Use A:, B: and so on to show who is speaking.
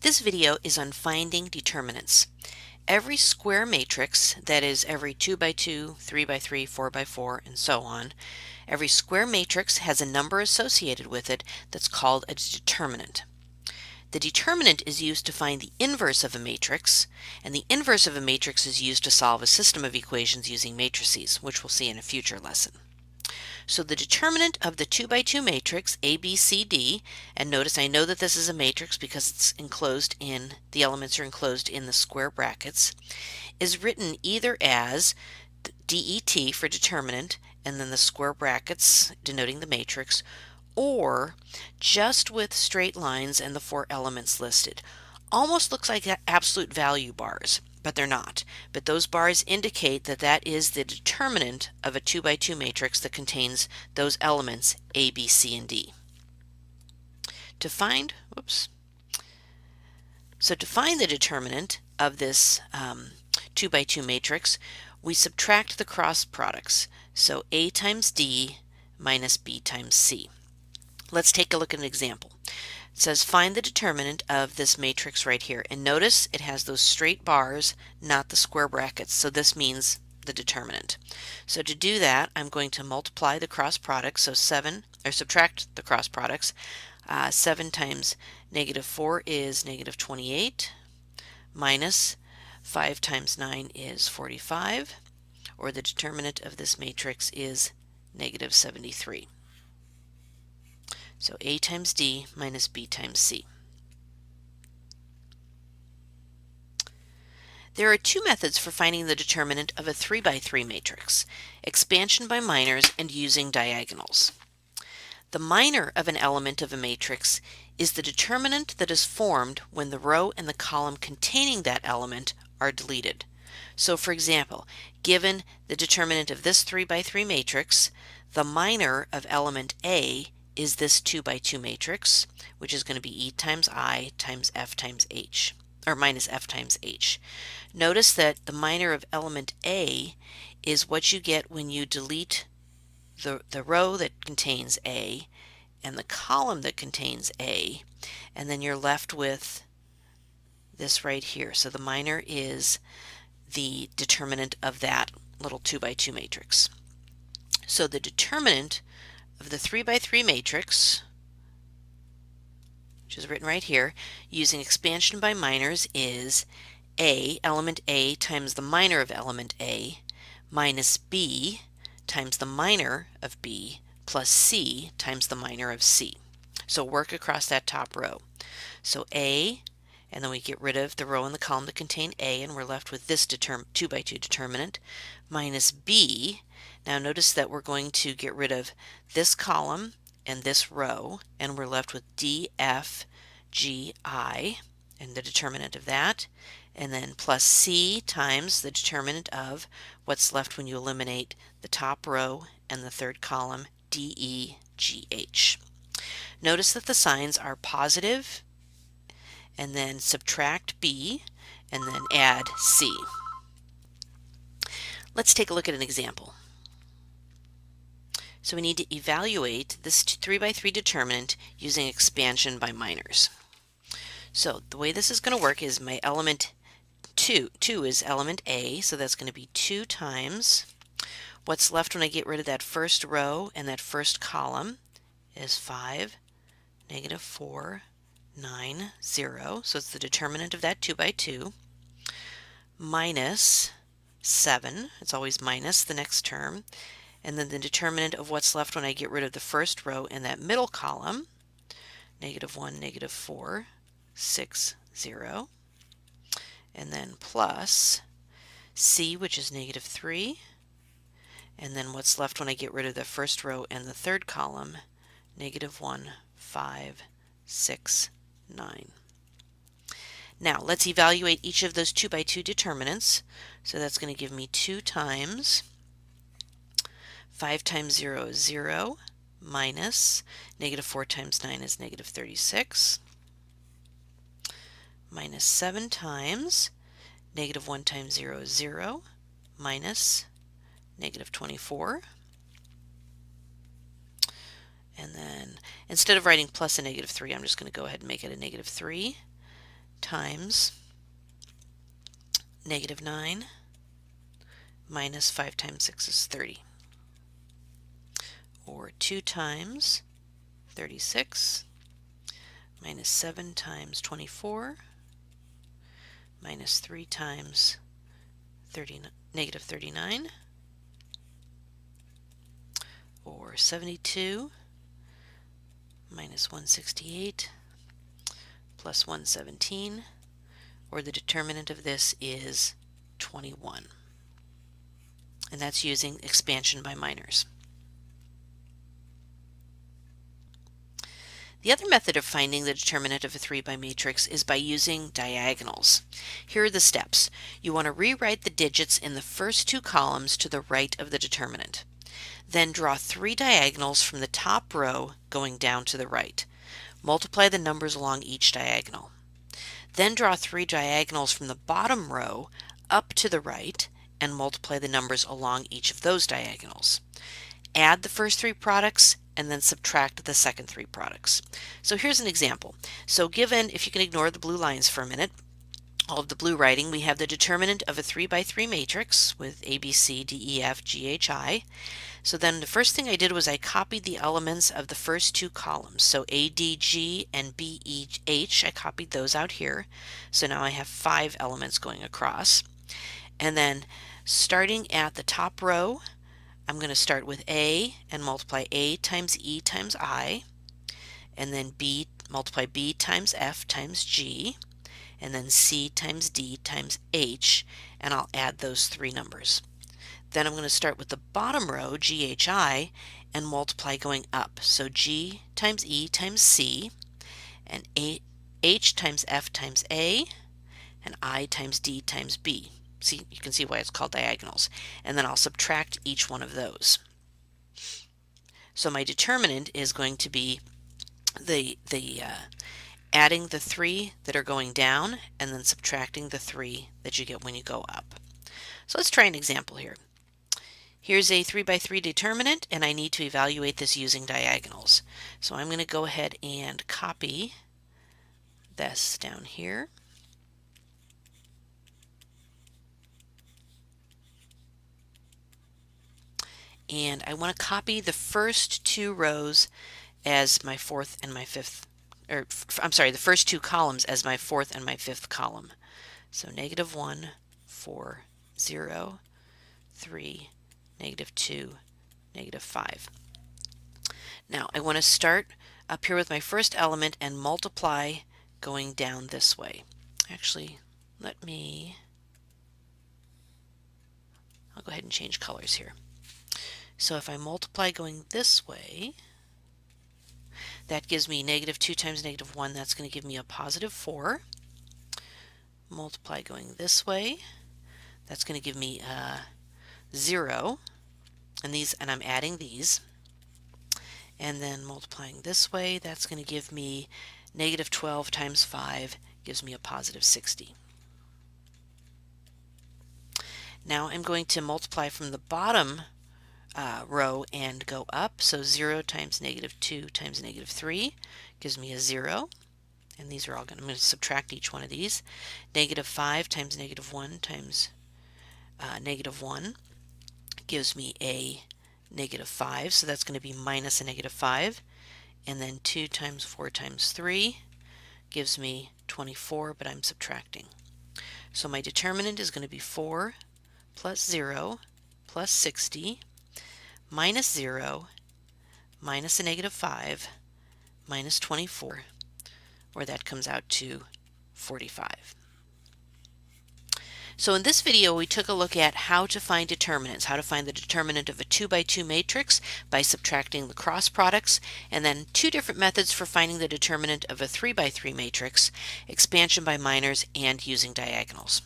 A: This video is on finding determinants. Every square matrix, that is every 2 by 2, 3 by 3, 4 by 4, and so on, every square matrix has a number associated with it that's called a determinant. The determinant is used to find the inverse of a matrix, and the inverse of a matrix is used to solve a system of equations using matrices, which we'll see in a future lesson. So the determinant of the 2 by 2 matrix ABCD, and notice I know that this is a matrix because it's enclosed in, the elements are enclosed in the square brackets, is written either as DET for determinant and then the square brackets denoting the matrix, or just with straight lines and the 4 elements listed. Almost looks like absolute value bars, but they're not. But those bars indicate that that is the determinant of a 2 by 2 matrix that contains those elements A, B, C, and D. To find the determinant of this 2 by 2 matrix, we subtract the cross products. So A times D minus B times C. Let's take a look at an example. It says find the determinant of this matrix right here, and notice it has those straight bars, not the square brackets, so this means the determinant. So to do that, I'm going to multiply the cross products, so subtract the cross products. 7 times negative 4 is negative 28, minus 5 times 9 is 45, or the determinant of this matrix is negative 73. So A times D minus B times C. There are two methods for finding the determinant of a 3 by 3 matrix: expansion by minors and using diagonals. The minor of an element of a matrix is the determinant that is formed when the row and the column containing that element are deleted. So for example, given the determinant of this 3 by 3 matrix, the minor of element A is this 2 by 2 matrix, which is going to be E times I times F times H, or minus F times H. Notice that the minor of element A is what you get when you delete the row that contains A and the column that contains A, and then you're left with this right here. So the minor is the determinant of that little 2 by 2 matrix. So the determinant of the 3 by 3 matrix, which is written right here, using expansion by minors, is A, element A times the minor of element A, minus B times the minor of B, plus C times the minor of C. So work across that top row. So A, and then we get rid of the row and the column that contain A, and we're left with this 2 by 2 determinant, minus B. Now notice that we're going to get rid of this column and this row, and we're left with D, F, G, I, and the determinant of that, and then plus C times the determinant of what's left when you eliminate the top row and the third column, D, E, G, H. Notice that the signs are positive, and then subtract B, and then add C. Let's take a look at an example. So we need to evaluate this 3 by 3 determinant using expansion by minors. So the way this is going to work is my element 2 is element A, so that's going to be 2 times what's left when I get rid of that first row and that first column is 5, negative 4, 9, 0, so it's the determinant of that 2 by 2, minus 7, it's always minus the next term, and then the determinant of what's left when I get rid of the first row and that middle column, negative 1, negative 4, 6, 0, and then plus C, which is negative 3, and then what's left when I get rid of the first row and the third column, negative 1, 5, 6, 9. Now let's evaluate each of those 2 by 2 determinants. So that's going to give me 2 times 5 times 0 is 0, minus negative 4 times 9 is negative 36, minus 7 times negative 1 times 0 is 0, minus negative 24. And then instead of writing plus a negative 3, I'm just going to go ahead and make it a negative 3. times negative 9 minus 5 times 6 is 30. Or 2 times 36 minus 7 times 24 minus 3 times negative 39, or 72 minus 168 plus 117, or the determinant of this is 21. And that's using expansion by minors. The other method of finding the determinant of a 3 by matrix is by using diagonals. Here are the steps. You want to rewrite the digits in the first two columns to the right of the determinant. Then draw 3 diagonals from the top row going down to the right. Multiply the numbers along each diagonal. Then draw 3 diagonals from the bottom row up to the right and multiply the numbers along each of those diagonals. Add the first 3 products and then subtract the second 3 products. So here's an example. So given, if you can ignore the blue lines for a minute, all of the blue writing, we have the determinant of a 3 by 3 matrix with A, B, C, D, E, F, G, H, I. So then the first thing I did was I copied the elements of the first 2 columns. So A, D, G, and B, E, H, I copied those out here. So now I have 5 elements going across. And then starting at the top row, I'm going to start with A and multiply A times E times I, and then B, multiply B times F times G, and then C times D times H, and I'll add those 3 numbers. Then I'm going to start with the bottom row, GHI, and multiply going up. So G times E times C, and H times F times A, and I times D times B. See, you can see why it's called diagonals. And then I'll subtract each one of those. So my determinant is going to be adding the 3 that are going down and then subtracting the 3 that you get when you go up. So let's try an example here. Here's a 3 by 3 determinant, and I need to evaluate this using diagonals. So I'm going to go ahead and copy this down here. And I want to copy the first 2 rows as my 4th and my 5th, or I'm sorry, the first 2 columns as my 4th and my 5th column. So negative 1, 4, 0, 3, negative 2, negative 5. Now I want to start up here with my first element and multiply going down this way. Actually, I'll go ahead and change colors here. So if I multiply going this way, that gives me negative 2 times negative 1. That's going to give me a positive 4. Multiply going this way, that's going to give me 0. And I'm adding these. And then multiplying this way, that's going to give me negative 12 times 5, gives me a positive 60. Now I'm going to multiply from the bottom row and go up. So 0 times negative 2 times negative 3 gives me a 0. And these are all going to, I'm going to subtract each one of these. Negative 5 times negative 1 times negative 1 gives me a negative 5. So that's going to be minus a negative 5. And then 2 times 4 times 3 gives me 24, but I'm subtracting. So my determinant is going to be 4 plus 0 plus 60 minus 0 minus a negative 5 minus 24, or that comes out to 45. So in this video we took a look at how to find determinants, how to find the determinant of a 2 by 2 matrix by subtracting the cross products, and then 2 different methods for finding the determinant of a 3 by 3 matrix, expansion by minors and using diagonals.